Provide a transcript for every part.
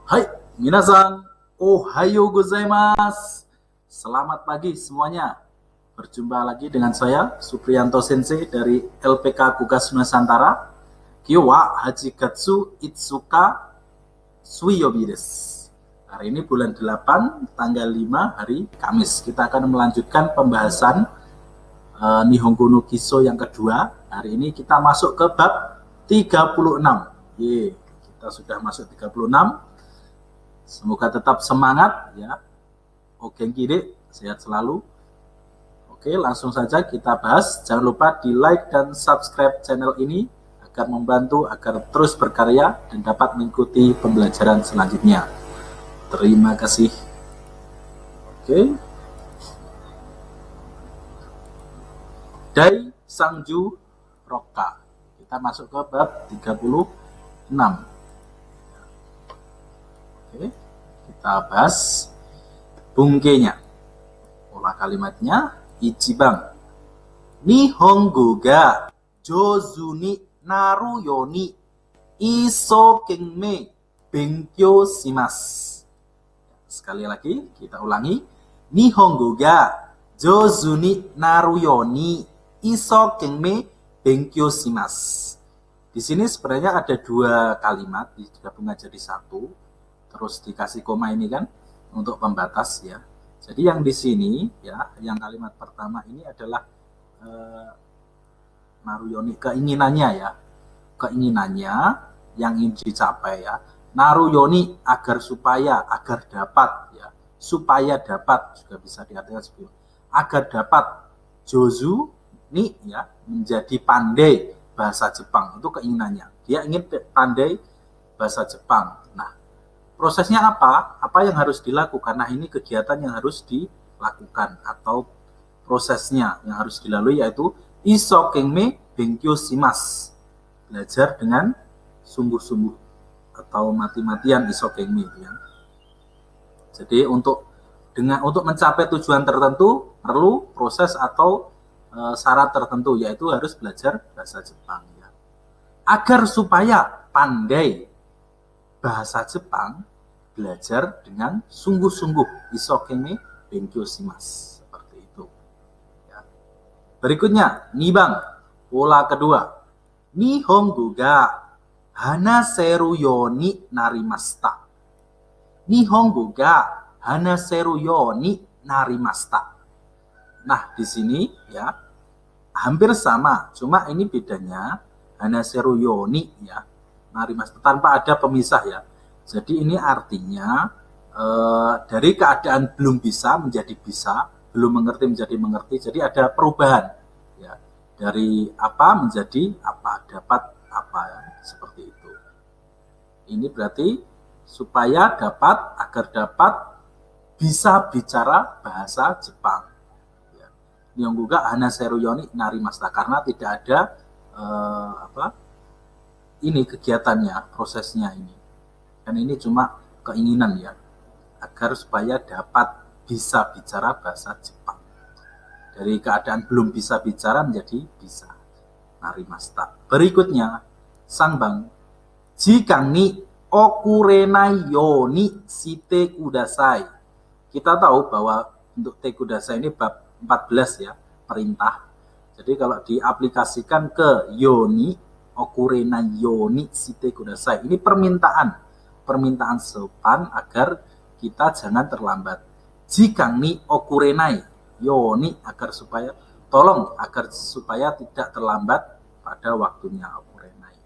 Hai, minasan, ohayo gozaimasu. Selamat pagi semuanya. Berjumpa lagi dengan saya, Supriyanto Sensei dari LPK Gugas Nusantara. Kyo wa Hachigatsu Itsuka Suiyobi desu. Hari ini bulan 8, tanggal 5, hari Kamis. Kita akan melanjutkan pembahasan Nihongo no Kiso yang kedua. Hari ini kita masuk ke bab 36. Kita sudah masuk 36. Semoga tetap semangat ya. Oke, gede, sehat selalu. Oke, langsung saja kita bahas. Jangan lupa di like dan subscribe channel ini agar membantu agar terus berkarya dan dapat mengikuti pembelajaran selanjutnya. Terima kasih. Oke. Dai Sangju Roka. Kita masuk ke bab 36. Oke, kita bahas bungkenya. Pola kalimatnya ichiban. Nihongo ga jouzu ni naru yoni isokenmei benkyou shimasu. Sekali lagi kita ulangi. Nihongo ga jouzu ni naru yoni isokenmei benkyou shimasu. Di sini sebenarnya ada dua kalimat digabung jadi satu. Terus dikasih koma ini kan untuk pembatas ya. Jadi yang di sini ya, yang kalimat pertama ini adalah naruyoni, keinginannya ya. Keinginannya yang ingin dicapai ya. Naruyoni agar supaya, agar dapat ya. Supaya dapat juga bisa diartikan seperti itu. Agar dapat jozu ni ya menjadi pandai bahasa Jepang, itu keinginannya. Dia ingin pandai bahasa Jepang. Nah, prosesnya apa? Apa yang harus dilakukan? Nah, ini kegiatan yang harus dilakukan atau prosesnya yang harus dilalui yaitu isokenmei benkyou shimasu. Belajar dengan sungguh-sungguh atau mati-matian isokenmei ya. Jadi untuk mencapai tujuan tertentu perlu proses atau syarat tertentu yaitu harus belajar bahasa Jepang ya. Agar supaya pandai bahasa Jepang, belajar dengan sungguh-sungguh isokenmei benkyou shimasu, seperti itu ya. Berikutnya nibang, pola kedua. Nihongo ga hanaseru yoni narimashita. Nihongo ga hanaseru yoni narimashita. Nah, di sini ya hampir sama, cuma ini bedanya hanaseru yoni ya narimashita tanpa ada pemisah ya. Jadi ini artinya dari keadaan belum bisa menjadi bisa, belum mengerti menjadi mengerti. Jadi ada perubahan ya, dari apa menjadi apa, dapat apa ya, seperti itu. Ini berarti supaya dapat, agar dapat bisa bicara bahasa Jepang. Ya. Nihongo ga hanaseru yoni narimashita, karena tidak ada ini kegiatannya, prosesnya ini. Dan ini cuma keinginan ya, agar supaya dapat bisa bicara bahasa Jepang. Dari keadaan belum bisa bicara menjadi bisa. Narimashita. Berikutnya, sangbang. Jikang ni okurenai yoni shite kudasai. Kita tahu bahwa untuk te kudasai ini bab 14 ya, perintah. Jadi kalau diaplikasikan ke yoni, okurenai yoni shite kudasai. Ini permintaan sopan agar kita jangan terlambat. Jikang ni okurenai yoni, agar supaya tolong agar supaya tidak terlambat pada waktunya okurenai.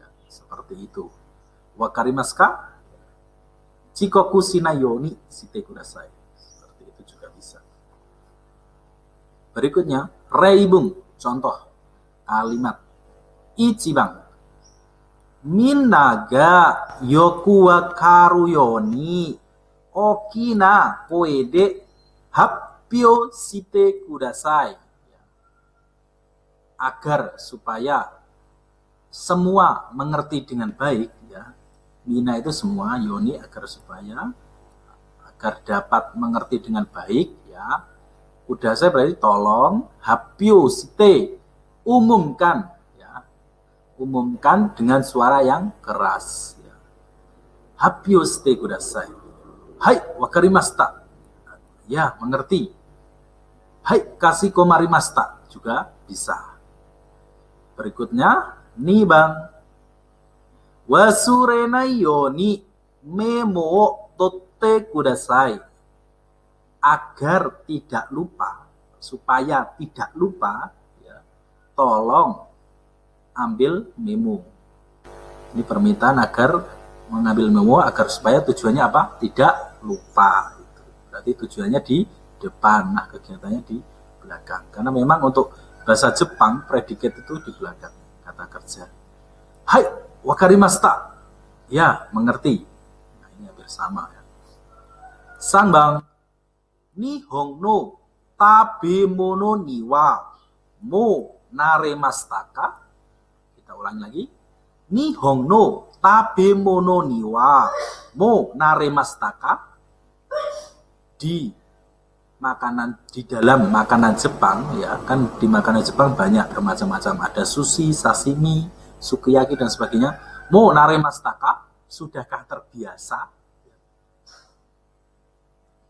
Ya, seperti itu. Wakarimasu ka? Chikoku shinai yoni shite kudasai. Seperti itu juga bisa. Berikutnya, reibung, contoh kalimat ichiban. Minna ga yoku wakaru yoni okina koe de happyou shite kudasai. Agar supaya semua mengerti dengan baik ya. Mina itu semua, yoni agar supaya, agar dapat mengerti dengan baik ya. Kudasai berarti tolong, happyou shite umumkan ya. Umumkan dengan suara yang keras ya. Happyo shite kudasai. Hai, wakarimashita. Ya, mengerti. Hai, kashikomarimashita juga bisa. Berikutnya, ni bang. Wasurenai yoni memo o totte kudasai. Agar tidak lupa, supaya tidak lupa, ya, tolong ambil memo. Ini permintaan agar mengambil memo agar supaya tujuannya apa? Tidak lupa. Berarti tujuannya di depan, nah kegiatannya di belakang. Karena memang untuk bahasa Jepang predikat itu di belakang kata kerja. Hai, wakarimashita. Ya, mengerti. Nah, ini hampir sama ya. Sanbang. Nihon no tabemono ni wa mo naremashita ka? Kita ulangi lagi. Nihon no tabemono ni wa mo naremashita ka? Di dalam makanan Jepang, ya kan, di makanan Jepang banyak bermacam-macam, ada sushi, sashimi, sukiyaki dan sebagainya. Mo naremashita ka? Sudahkah terbiasa?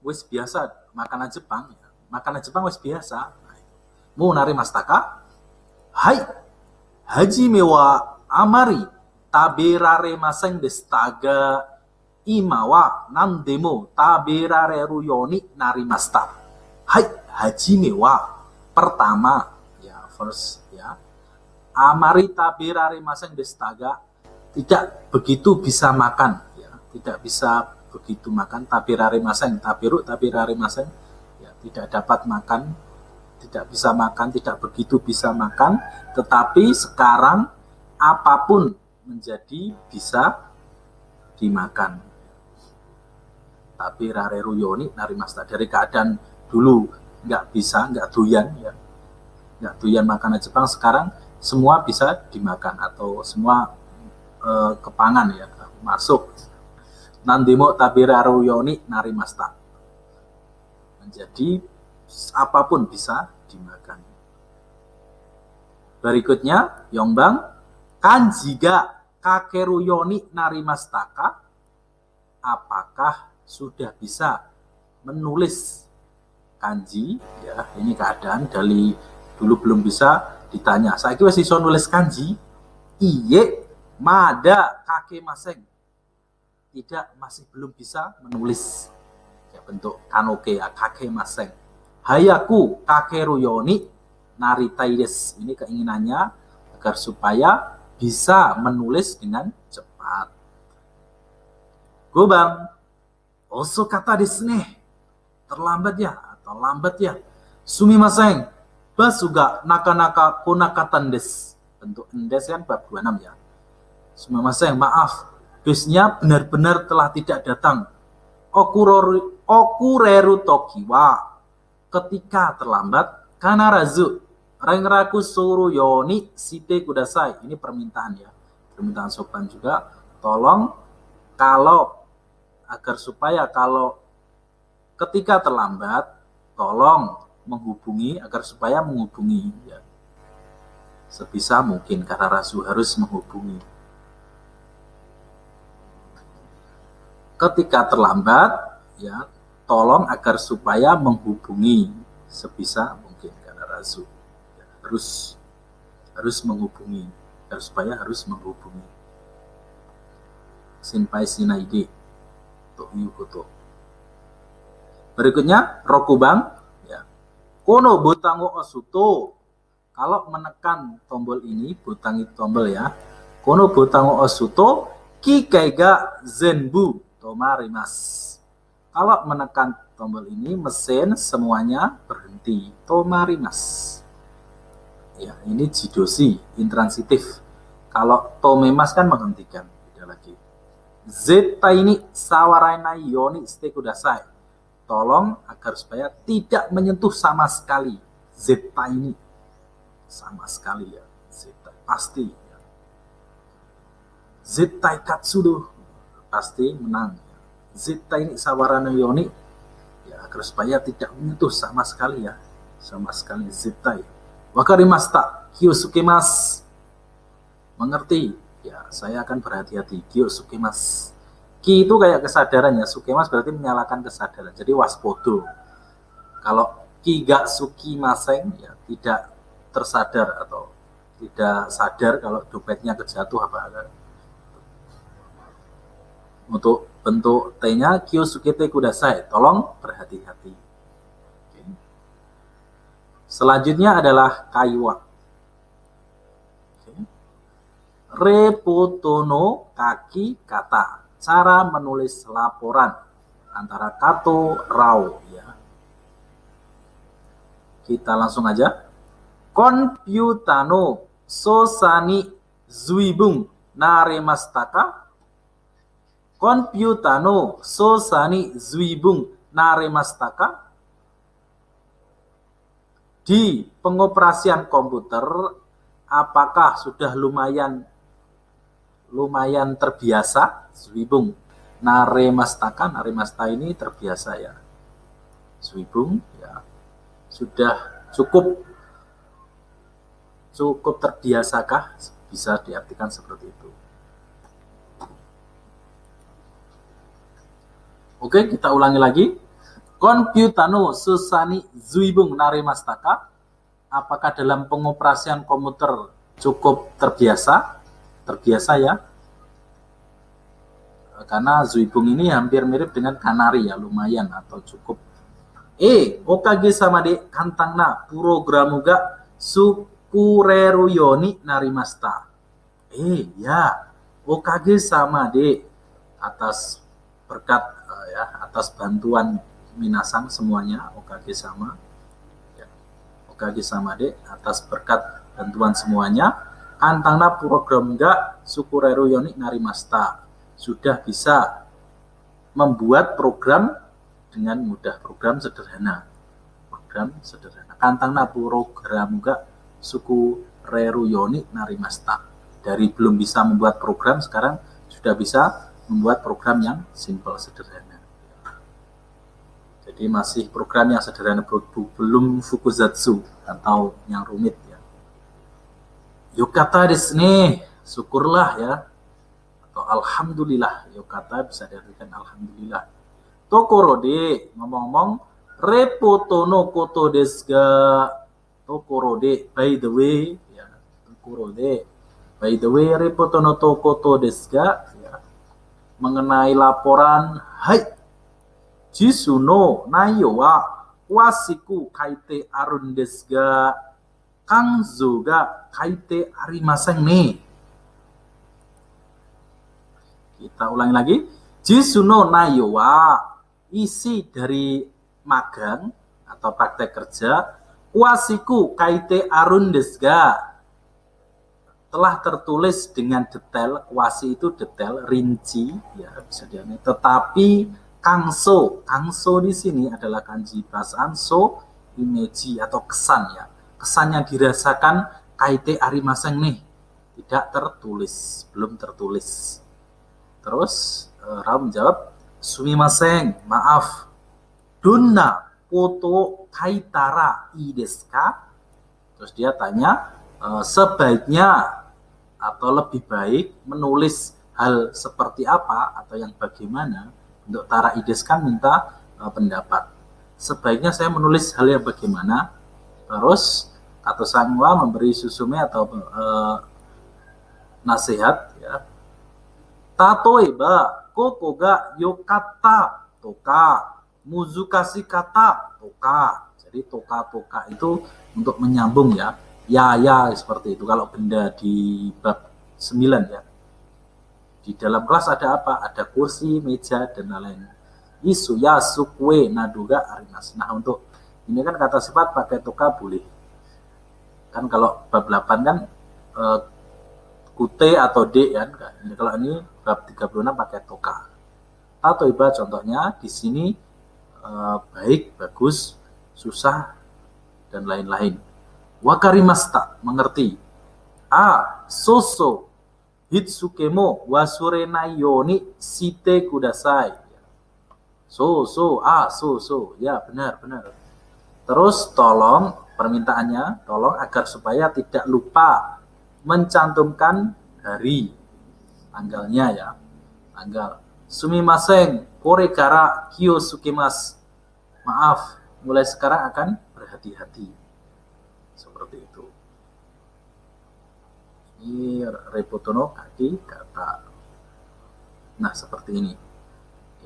Wis biasa makanan Jepang, ya. Makanan Jepang wis biasa. Mo naremashita ka? Hai, hajime wa amari taberaremasen desu ga ima wa nandemo taberareru yoni narimashita. Hai, hajime wa, pertama, ya, first, ya. Amari taberaremasen desu ga, tidak begitu bisa makan, ya, tidak bisa begitu makan. Taberaremasen, taberaremasen, ya, tidak dapat makan, tidak bisa makan, tidak begitu bisa makan. Tetapi sekarang apapun menjadi bisa dimakan. Taberareru yoni narimashita, dari keadaan dulu nggak bisa, nggak doyan, ya, nggak doyan makanan Jepang, sekarang semua bisa dimakan atau semua kepangan, ya, masuk. Nandemo taberareru yoni narimashita, menjadi apapun bisa dimakan. Berikutnya, Yongbang. Kanji ga kakeru yoni narimashita ka? Apakah sudah bisa menulis kanji, ya, ini keadaan dari dulu belum bisa ditanya. Saiki wis iso nulis kanji. Iye mada kakemasen. Tidak, masih belum bisa menulis. Ya, bentuk kanoke, ya, kakemasen. Hayaku kakeru yoni naritai desu. Ini keinginannya agar supaya bisa menulis dengan cepat. Gobang. Osokata desu ne. Terlambat ya, atau lambat ya. Sumimasen. Basu ga nakanaka konakatan desu. Bentuk endes kan bab 26 ya. Sumimasen, maaf. Busnya benar-benar telah tidak datang. Okureru toki wa. Ketika terlambat, kanarazu renraku suru yoni shite kudasai. Ini permintaan, ya. Permintaan sopan juga. Tolong kalau agar supaya kalau ketika terlambat, tolong menghubungi, agar supaya menghubungi, ya. Sebisa mungkin karena rasu harus menghubungi. Ketika terlambat, ya, tolong agar supaya menghubungi sebisa mungkin karena rasu, ya, harus menghubungi, agar supaya harus menghubungi. Shinpai shinaide toいうこと. Berikutnya, Rokubang, ya. Kono botang o osuto. Kalau menekan tombol ini, botang itu tombol, ya. Kono botang o osuto kikai ga zenbu tomarimasu. Kalau menekan tombol ini, mesin semuanya berhenti. Tomarimasu. Ya, ini jidoshi, intransitif. Kalau tomemas kan menghentikan. Beda lagi. Zeta ini sawaranai yoni shite kudasai. Tolong agar supaya tidak menyentuh sama sekali. Zeta ini sama sekali, ya. Zeta pasti, ya. Zeta katsudo pasti menang, ya. Zeta ini sawaranai yoni, ya, agar supaya tidak menyentuh sama sekali, ya. Sama sekali zeta, ya. Wakarimashita, kiyosukemas. Mengerti? Ya, saya akan berhati-hati. Kiyosukemas. Ki itu kayak kesadaran ya, sukemas berarti menyalakan kesadaran. Jadi waspodo. Kalau ki gak suki maseng ya tidak tersadar atau tidak sadar kalau dompetnya kejatuh apa. Untuk bentuk T-nya Kyosukete kudasai, tolong berhati-hati. Oke. Selanjutnya adalah kaiwa. Oke. Repotono kaki kata. Cara menulis laporan antara kato rao ya. Kita langsung aja. Konpyutano sosani zuibung naremastaka. Konpyutano sosani zuibung naremastaka. Di pengoperasian komputer apakah sudah lumayan terbiasa? Zuibung naremastaka, naremasta ini terbiasa ya. Zuibung ya. Sudah cukup terbiasakah? Bisa diartikan seperti itu. Oke, kita ulangi lagi. Konpyutano susani zuibung naremastaka. Apakah dalam pengoperasian komputer cukup terbiasa? Terbiasa ya. Karena zuibung ini hampir mirip dengan kanari ya, lumayan atau cukup. Okage sama de kantangna programuga sukureru yoni narimasta. Ya, okage sama de atas berkat ya, atas bantuan minasang semuanya, okage sama. Ya. Okage sama de atas berkat bantuan semuanya, kantangna programuga sukureru yoni narimasta. Sudah bisa membuat program dengan mudah, program sederhana. Kantangna programuga suku reru yoni narimasta. Dari belum bisa membuat program, sekarang sudah bisa membuat program yang simple, sederhana. Jadi masih program yang sederhana, belum fukuzatsu atau yang rumit ya. Yokata desu ne, syukurlah ya. Atau alhamdulillah, yokata bisa diartikan alhamdulillah. Tokoro de, ngomong-ngomong, repoto no koto desu ga. Tokoro de, by the way ya. Tokoro de, by the way, repoto no koto desu ga ya. Mengenai laporan, hai jisu no naiyo wa wasiku kaite arun desu ga kanzo ga kaite arimasen ne. Kita ulangi lagi. Jisu no naiyo wa, isi dari magang atau praktek kerja, wasiku kaite arun desu ga, telah tertulis dengan detail. Wasi itu detail, rinci ya, bisa diartikan. Tetapi kangso di sini adalah kanji perasaan, so imeji atau kesan ya. Kesan yang dirasakan kaite arimasen nih, tidak tertulis, belum tertulis. Terus Rao menjawab, sumimasen, maaf. Donna foto kaitara ii desu ka? Terus dia tanya, sebaiknya atau lebih baik menulis hal seperti apa atau yang bagaimana. Untuk tara ii desu kan minta pendapat. Sebaiknya saya menulis hal yang bagaimana. Terus Kato Sangwa memberi susume atau nasihat ya. Tatoeba koko ga yokata toka muzukasi kata toka. Jadi toka itu untuk menyambung ya. Ya seperti itu kalau benda di bab 9 ya. Di dalam kelas ada apa? Ada kursi, meja dan lain-lain. Isu ya sukwe naduga arimas. Nah, untuk ini kan kata sifat pakai toka boleh. Kan kalau bab 8 kan kute atau d kan. Kalau ini bab 36 pakai toka. Atau ibarat contohnya di sini baik, bagus, susah dan lain-lain. Wakarimasta, mengerti. Soso hitsukemo wasurenai yoni shite kudasai. So, ya benar. Terus tolong, permintaannya, tolong agar supaya tidak lupa mencantumkan hari, tanggalnya ya, tanggal Sumimasen, koregara kyosukemas. Maaf, mulai sekarang akan berhati-hati. Seperti itu. Ini repotono kaki kata. Nah, seperti ini.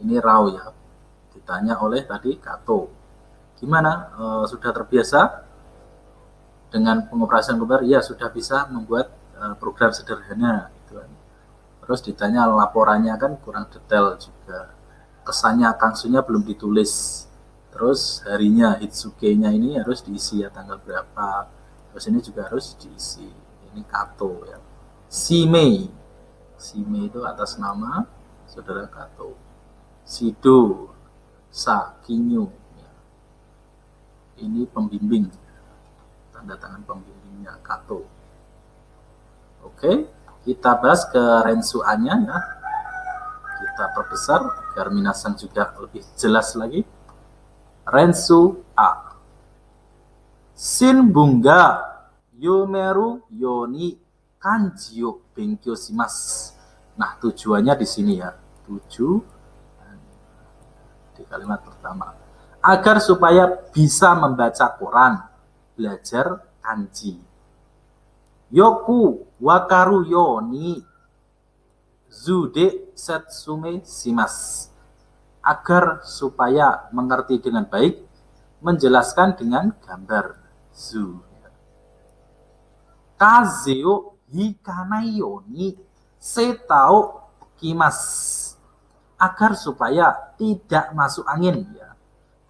Ini rau ya. Ditanya oleh tadi Kato. Gimana? Sudah terbiasa dengan pengoperasian komputer? Ya, sudah bisa membuat program sederhana. Gitu kan. Terus ditanya laporannya kan kurang detail juga. Kesannya kangsunya belum ditulis. Terus harinya Hitsuke-nya ini harus diisi ya, tanggal berapa. Terus ini juga harus diisi. Ini Kato ya. Shimei. Shimei itu atas nama saudara Kato. Shido. Sa. Kinyu. Ya. Ini pembimbing. Tanda tangan pembimbingnya Kato. Oke, kita bahas ke Rensu-nya ya. Kita perbesar agar minasan juga lebih jelas lagi. Rensu A. Shin bunga yomeru yoni kanji o benkyou shimasu. Nah, tujuannya di sini ya. Di kalimat pertama. Agar supaya bisa membaca Quran, belajar kanji. Yoku wakaru yoni zude setsume shimasu. Agar supaya mengerti dengan baik, menjelaskan dengan gambar zu. Kazeo hikanai yoni setao kimas. Agar supaya tidak masuk angin ya.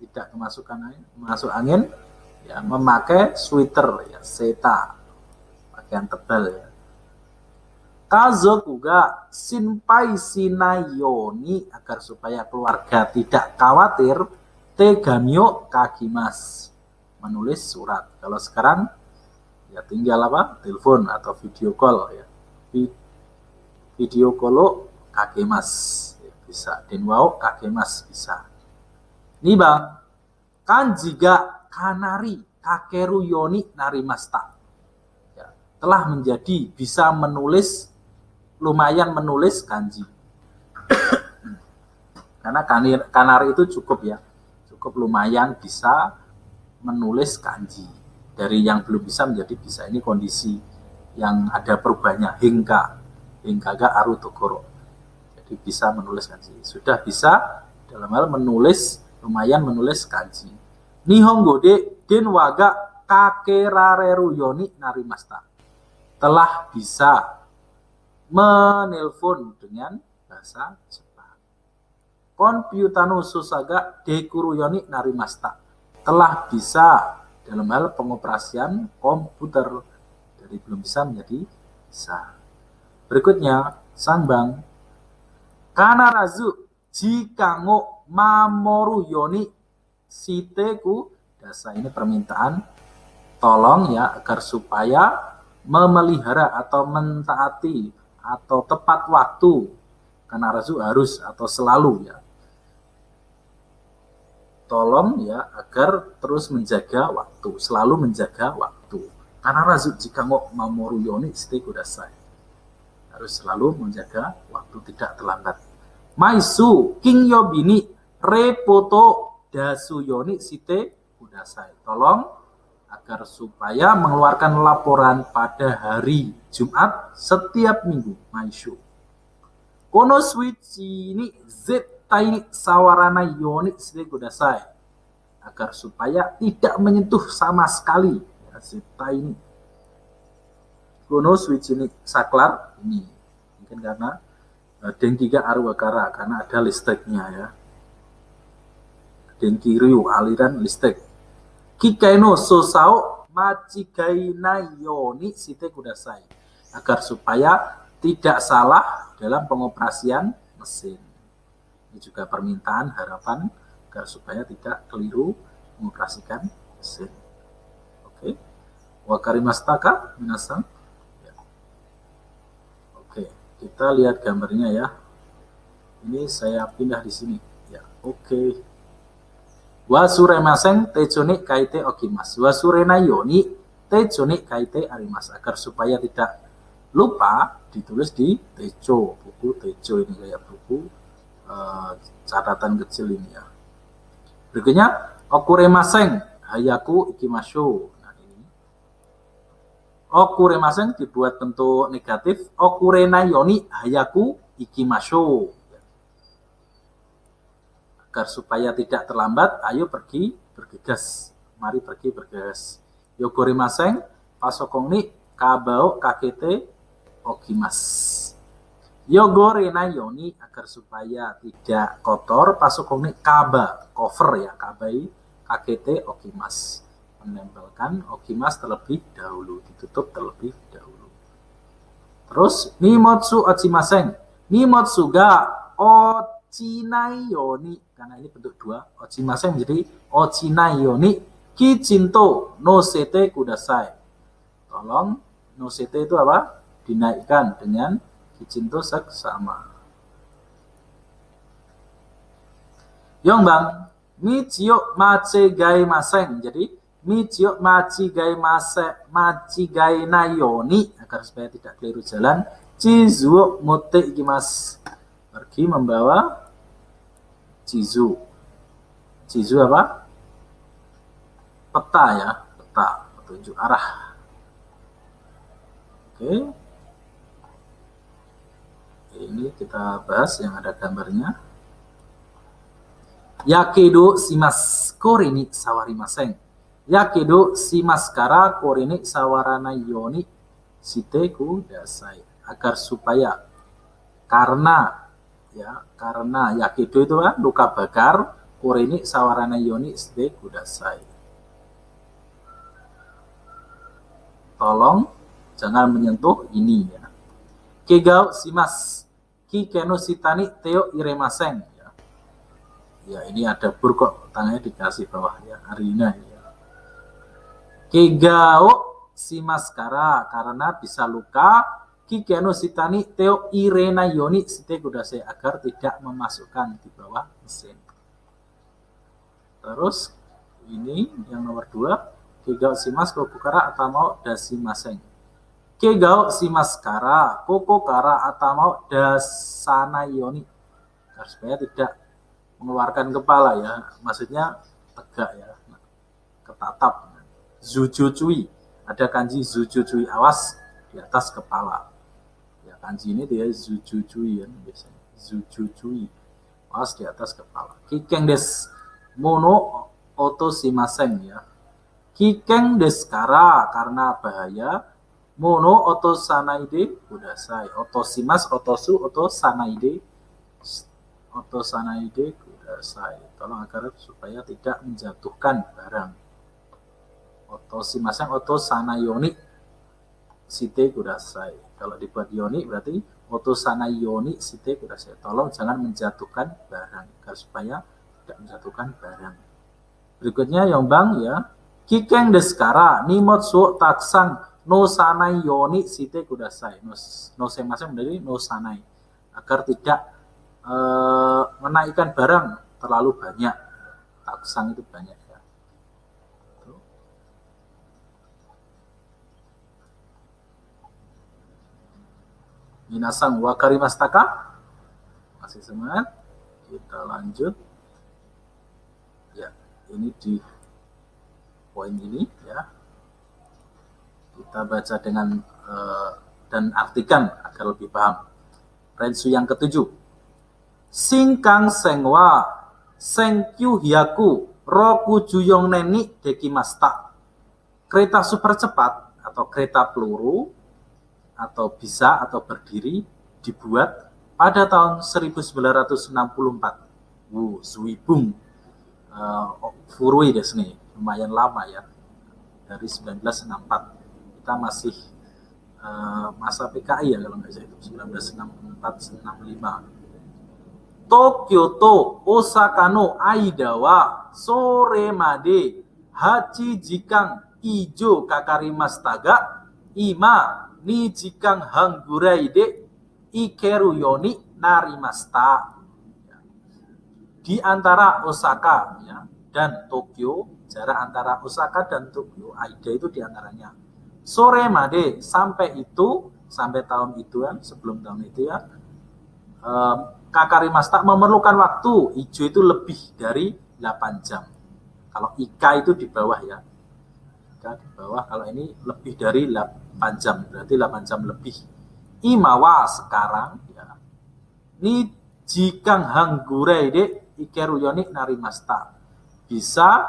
Tidak masuk angin ya, memakai sweater ya, seta, pakaian tebal ya. Kazoku ga shinpai shinai yoni, agar supaya keluarga tidak khawatir, tegamio kakimas, menulis surat. Kalau sekarang ya tinggal apa? Telepon atau video call ya. Video call kakemas ya, bisa. Denwao kakemas bisa. Nih bang, kanji ga kanari kakeru yoni narimasta. Ya, telah menjadi bisa menulis, lumayan menulis kanji. Karena kanari itu cukup ya, cukup lumayan bisa menulis kanji. Dari yang belum bisa menjadi bisa. Ini kondisi yang ada perubahannya. Hingga ga aru tokoro. Jadi bisa menulis kanji. Sudah bisa dalam hal menulis, lumayan menulis kanji. Nihongo de den waga kakerareru yoni narimasta. Telah bisa menelpon dengan bahasa Jepang. Komputanu susaga dekuru yoni narimasta. Telah bisa dalam hal pengoperasian komputer. Dari belum bisa menjadi bisa. Berikutnya, sanbang. Kanarazu jika ngo mamoru yoni shiteku dasa. Ini permintaan tolong ya, agar supaya memelihara atau mentaati atau tepat waktu. Kanarazu harus atau selalu ya. Tolong ya, agar terus menjaga waktu, selalu menjaga waktu. Kanarazu jika ngo mamoru yoni shiteku dasa. Harus selalu menjaga waktu, tidak terlambat. Maisu kinyobini repoto dasu yoni shite kudasai. Tolong agar supaya mengeluarkan laporan pada hari Jumat setiap minggu. Maisu. Kono switch ini zettai ni sawaranai yoni shite kudasai. Agar supaya tidak menyentuh sama sekali. Ya, zettai ini. Kono switch ini saklar ini. Mungkin karena Denki ga aru wakara, karena ada listriknya ya. Denki ryu, aliran listrik. Kikai no sosao machigainai yoni shite kudasai. Agar supaya tidak salah dalam pengoperasian mesin. Ini juga permintaan, harapan agar supaya tidak keliru mengoperasikan mesin. Oke. Wakarimashita ka minasan? Kita lihat gambarnya ya. Ini saya pindah di sini. Ya, oke. Wasuremasen techo ni kaite okimasu. Wasurenai yoni techo ni kaite arimasu. Agar supaya tidak lupa, ditulis di techo. Buku techo ini kayak buku catatan kecil ini ya. Berikutnya okuremasen hayaku ikimasho. Nah ini okuremasen dibuat bentuk negatif, okurenayoni hayaku ikimasho. Agar supaya tidak terlambat, ayo pergi bergegas. Mari pergi bergegas. Yogorimasen pasokong ni kabao kakete okimas. Yogorenayoni agar supaya tidak kotor, pasokong ni kaba, cover ya, kabai kakete okimas. Menempelkan okimas terlebih dahulu, ditutup terlebih dahulu. Terus nimotsu ochimasen. Nimotsu ga ochinayoni, karena ini bentuk dua, ochimasen menjadi ochinayoni kichinto nosete kudasai. Tolong nosete itu apa? Dinaikkan dengan kichinto seksama. Yongbang, michiyo machigai-masen. Jadi michiyo machigai-nayoni agar supaya tidak keliru jalan. Chizu motte ikimasu. Pergi membawa chizu. Chizu apa? Peta ya, peta petunjuk arah. Oke. Ini kita bahas yang ada gambarnya. Yakedo shimasu. Kore ni sawarimasen. Yakedo shimasu kara kore ni sawaranai yoni shite kudasai. Agar supaya karena yakedo itu kan luka bakar, kore ni sawaranai yoni shite kudasai. Tolong jangan menyentuh ini ya. Kegao shimasu. Kikeno shitani teo iremasen. Ya ini ada bur kok, tangannya dikasih bawah ya, Arina ya. Kegao shimasu kara, karena bisa luka. Kikeno shitani teo irena yoni shite kudasai, agar tidak memasukkan di bawah mesin. Terus ini yang nomor 2, kegao shimasu koko kara atamao dashimasen. Kegao shimasu kara koko kara atamao dasanai yoni, agar supaya tidak mengeluarkan kepala ya, maksudnya tegak ya, ketatap. Zujujui, ada kanji zujujui, awas di atas kepala ya, kanji ini dia zujujui ya, biasanya zujujui, awas di atas kepala. Kikeng des mono otoshimasen ya. Kikeng des kara, karena bahaya. Mono otosanaide kudasai. Otoshimas, otosu, otosanaide kudasai. Tolong agar supaya tidak menjatuhkan barang. Otoshimasen otosanayoni shite kudasai. Kalau dibuat yoni berarti otosanayoni shite kudasai. Tolong jangan menjatuhkan barang, agar supaya tidak menjatuhkan barang. Berikutnya Yongbang ya. Kikeng desu kara nimotsu taksang no sanai yoni shite kudasai. No semasen menjadi no sanai, agar tidak menaikkan barang terlalu banyak. Taksang itu banyak ya. Minasang wakarimashita ka? Masih semangat? Kita lanjut. Ya, ini di poin ini ya. Kita baca dengan dan artikan agar lebih paham. Rensu yang ke-7. Shinkansen wa senkyu hyaku roku juyong neni dekimashita. Kereta super cepat atau kereta peluru atau bisa atau berdiri dibuat pada tahun 1964. Zuibung furui desu ne. Lumayan lama ya. Dari 1964. Kita masih masa PKI ya kalau nggak salah itu 1964-65. Tokyo to Osaka no aida wa sore made 8 jikan ijo kakarimashita ga ima 2 jikan han gurai de ikeru yoni narimashita. Di antara Osaka ya, dan Tokyo, jarak antara Osaka dan Tokyo, aida itu diantaranya. Sore made, sampai tahun itu kan, sebelum tahun itu ya, Kakarimasta memerlukan waktu. Ijo itu lebih dari 8 jam. Kalau Ika itu di bawah ya. Ika di bawah, kalau ini lebih dari 8 jam. Berarti 8 jam lebih. Imawa sekarang ya. Ini jikang hanggure de ikeruyonik narimasta. Bisa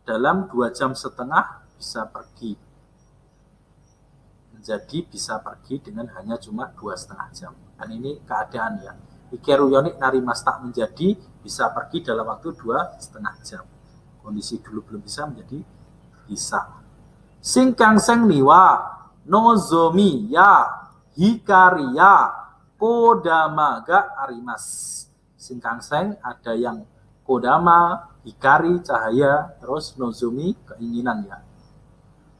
dalam 2,5 jam bisa pergi. Jadi bisa pergi dengan hanya cuma 2,5 jam. Dan ini keadaan ya. Ikeruyonik narimasta menjadi bisa pergi dalam waktu 2,5 jam. Kondisi dulu belum bisa menjadi bisa. Shinkansen niwa nozomi ya hikari ya kodama ga arimasu. Shinkansen ada yang kodama, hikari, cahaya, terus nozomi, keinginan ya.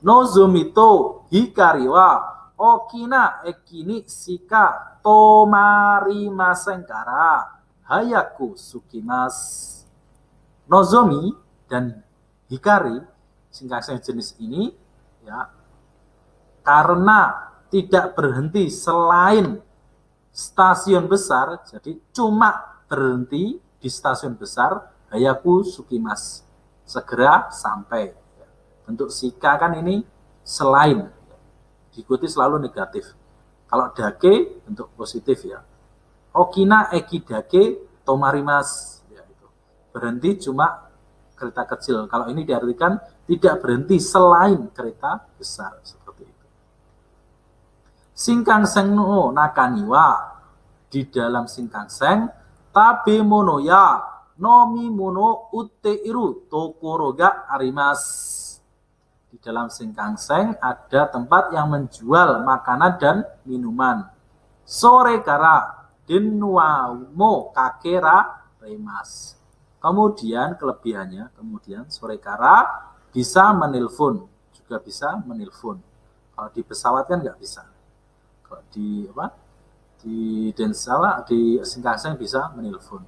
Nozomi to hikari wa okina eki ni shika tomarimasen kara hayaku sukimasu. Nozomi dan hikari, Shinkansen jenis ini ya, karena tidak berhenti selain stasiun besar, jadi cuma berhenti di stasiun besar, hayaku sukimasu, segera sampai. Bentuk shika kan ini selain, diikuti selalu negatif. Kalau dake bentuk positif ya. Okina eki dake tomarimasu, ya, itu. Berhenti cuma kereta kecil. Kalau ini diartikan tidak berhenti selain kereta besar, seperti itu. Shinkansen no nakani wa, di dalam Shinkansen, tabemono ya nomimono utteiru tokoro ga arimasu. Di dalam Shinkansen ada tempat yang menjual makanan dan minuman. Sore kara denwa mo kakera remas. Kemudian kelebihannya, kemudian sore kara bisa menelpon, juga bisa menelpon. Kalau di pesawat kan nggak bisa. Kalau di Densawa, di Shinkansen bisa menelpon.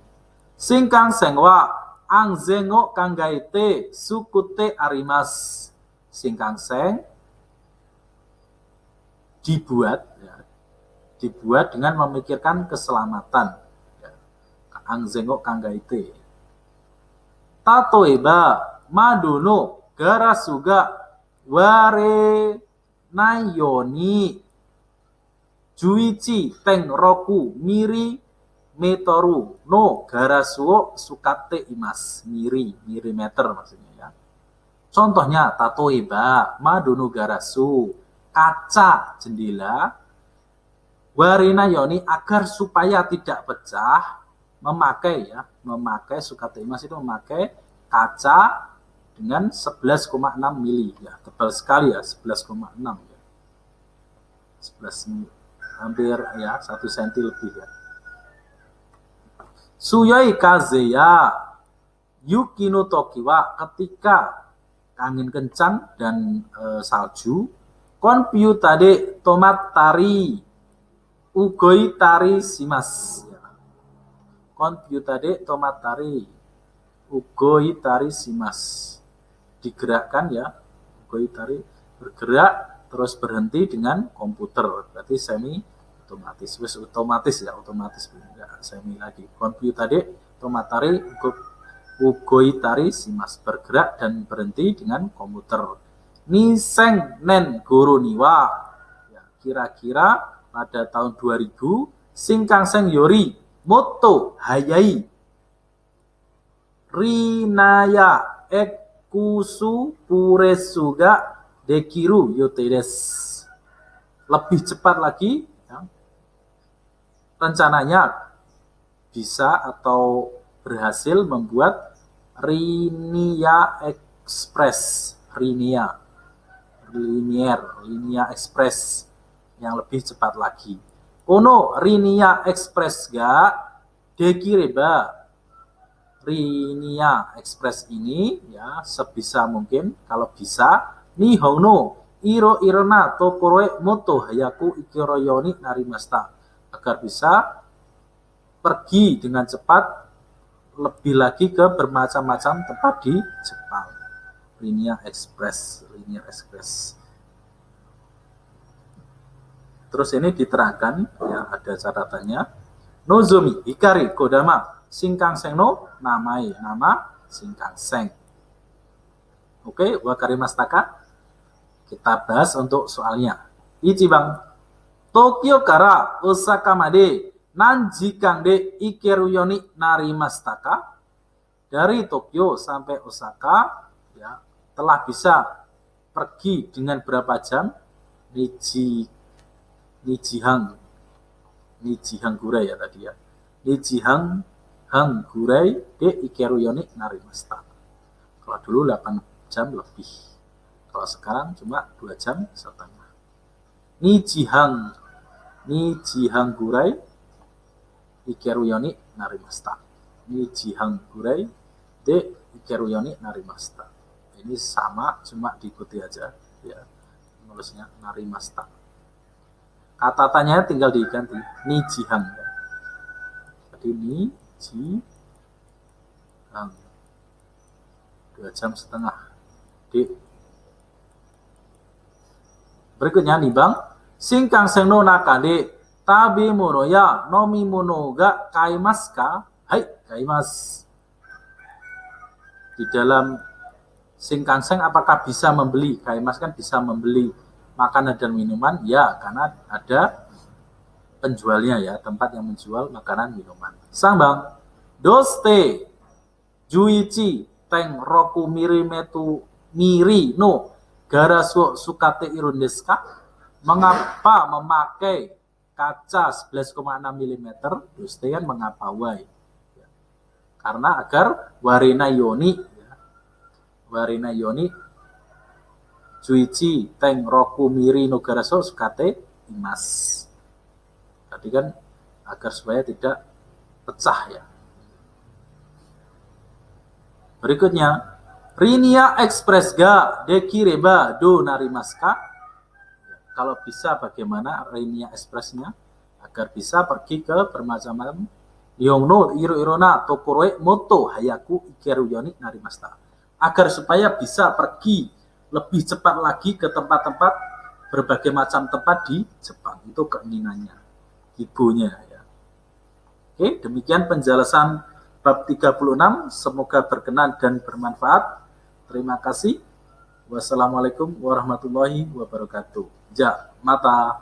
Shinkansen wa anzen o kangaete sukute arimasu. Shinkansen dibuat dengan memikirkan keselamatan. Anzen o kangaete. Tatoeba madono garasu ga ware nayoni juichi teng roku miri metoru no garasuo sukate imas. Miri meter maksudnya ya. Contohnya tatoeba madono garasu, kaca jendela, warina yoni agar supaya tidak pecah, memakai sukate imas itu memakai kaca dengan 11,6 mili ya, tebal sekali ya, 11,6 ya. 11 hampir ya 1 cm lebih ya. Suyoi kaze ya yuki no toki wa, ketika angin kencang dan salju, konpyuta de tomat tari ugoi tari shimasu. Konpyuta de tomat tari ugoi tari shimasu. Digerakkan ya, ugoi tari bergerak terus berhenti dengan komputer. Berarti semi otomatis. Wis otomatis ya, otomatis enggak semi lagi. Konpyuta de tomat tari ugoi tari shimasu, bergerak dan berhenti dengan komputer. Niseng nen goro niwa, ya, kira-kira pada tahun 2000 Shinkansen yori moto hayai rinaya ekusu puresu ga dekiru yote desu. Lebih cepat lagi ya, rencananya bisa atau berhasil membuat Rinia Express, Rinia Express yang lebih cepat lagi. Kono Rinia Express ga dekireba, Rinia Express ini ya sebisa mungkin kalau bisa Nihon no iro irona tokoroe moto hayaku ikiroyoni narimasta, agar bisa pergi dengan cepat lebih lagi ke bermacam-macam tempat di Jepang. Rinia Express. Terus ini diterangkan ya, ada catatannya. Nozomi hikari kodama Shinkansen no namae, nama Shinkansen. Oke, wakarimashita ka? Kita bahas untuk soalnya. Ichiban, Tokyo kara Osaka made nanjikan de ikeru yo ni narimashita ka? Dari Tokyo sampai Osaka ya, telah bisa pergi dengan berapa jam? Nijihang gurai ya tadi ya. Nijihang gurai de ikeru yo ni narimashita. Kalau dulu 8 jam lebih. Kalau sekarang cuma 2 jam setengah. Nijihang gurai ikeru yo ni narimashita. Nijihang gurai de ikeru yo ni narimashita. Ini sama, cuma diikuti aja ya. Nulisnya narimashita. Kata tanya tinggal diganti nijihang. Jadi nijihang 2 jam setengah. Berikutnya nih Bang, Shinkansen no naka de tabemono ya nomimono ga kaimasu ka? Hai, kaimasu. Di dalam Shinkansen apakah bisa membeli? Kaimasu kan bisa membeli makanan dan minuman? Ya, karena ada penjualnya ya, tempat yang menjual makanan minuman. Sang Bang, doste juichi teng roku miri no garasu sukate irun desu ka? Mengapa memakai kaca 11,6 mm? Doste kan mengapa why? Karena agar warina yoni juichi teng roku miri no garasu sukate imas. Tadi kan agar supaya tidak pecah ya. Berikutnya, Rinia Express ga dekireba do narimasu ka? Kalau bisa bagaimana Rinia Expressnya? Agar bisa pergi ke bermacam-macam Yongno iro-irona tokoroe moto hayaku ikeru yo ni narimashita. Agar supaya bisa pergi lebih cepat lagi ke tempat-tempat berbagai macam tempat di Jepang. Itu keinginannya, ibunya ya. Oke, demikian penjelasan bab 36. Semoga berkenan dan bermanfaat. Terima kasih. Wassalamualaikum warahmatullahi wabarakatuh. Ja, mata.